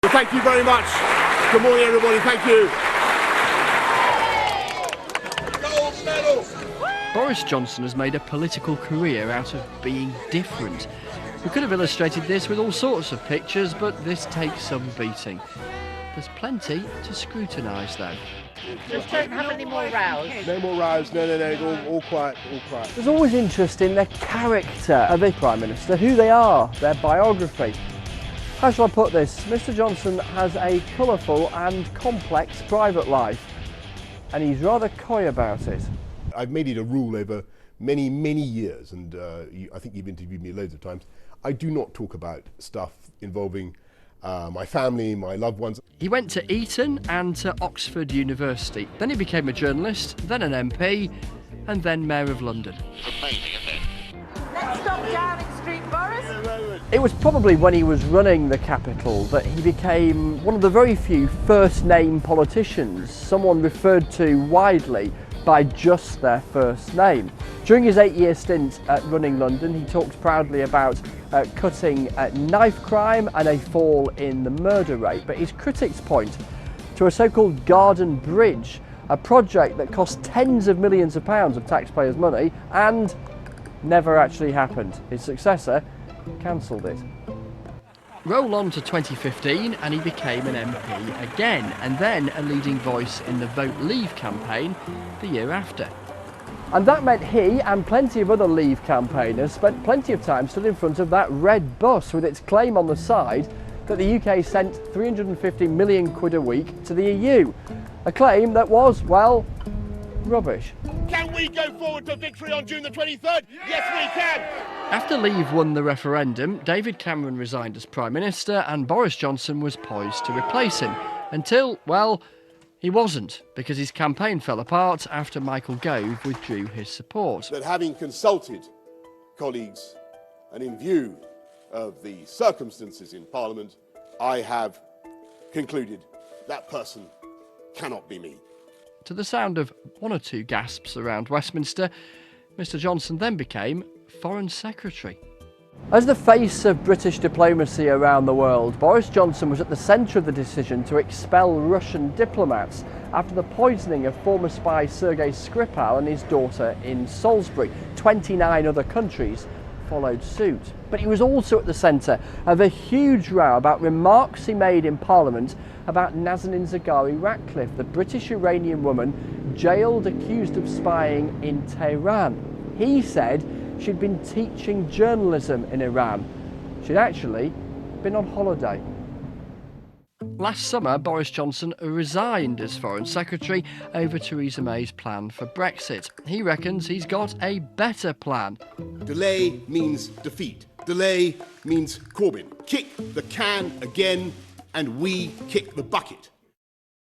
But thank you very much. Good morning, everybody. Thank you. Gold medal. Boris Johnson has made a political career out of being different. We could have illustrated this with all sorts of pictures, but this takes some beating. There's plenty to scrutinise, though. Just don't have any more rows. No more rows. No. All quiet. There's always interest in the character of the Prime Minister, who they are, their biography. How shall I put this? Mr Johnson has a colourful and complex private life, and he's rather coy about it. I've made it a rule over many years, and I think you've interviewed me loads of times. I do not talk about stuff involving my family, my loved ones. He went to Eton and to Oxford University. Then he became a journalist, then an MP, and then Mayor of London. Let's stop Downing Street, Boris. It was probably when he was running the capital that he became one of the very few first-name politicians, someone referred to widely by just their first name. During his 8-year stint at running London, he talked proudly about cutting knife crime and a fall in the murder rate. But his critics point to a so-called Garden Bridge, a project that cost tens of millions of pounds of taxpayers' money and never actually happened. His successor cancelled it. Roll on to 2015 and he became an MP again, and then a leading voice in the Vote Leave campaign the year after. And that meant he and plenty of other Leave campaigners spent plenty of time stood in front of that red bus with its claim on the side that the UK sent 350 million quid a week to the EU. A claim that was, well, rubbish. Can we go forward to victory on June the 23rd? Yes, we can. After Leave won the referendum, David Cameron resigned as Prime Minister and Boris Johnson was poised to replace him. Until, well, he wasn't, because his campaign fell apart after Michael Gove withdrew his support. That having consulted colleagues and in view of the circumstances in Parliament, I have concluded that person cannot be me. To the sound of one or two gasps around Westminster, Mr Johnson then became Foreign Secretary. As the face of British diplomacy around the world, Boris Johnson was at the centre of the decision to expel Russian diplomats after the poisoning of former spy Sergei Skripal and his daughter in Salisbury. 29 other countries followed suit. But he was also at the centre of a huge row about remarks he made in Parliament about Nazanin Zaghari-Ratcliffe, the British Iranian woman jailed accused of spying in Tehran. He said she'd been teaching journalism in Iran. She'd actually been on holiday. Last summer, Boris Johnson resigned as Foreign Secretary over Theresa May's plan for Brexit. He reckons he's got a better plan. Delay means defeat. Delay means Corbyn. Kick the can again and we kick the bucket.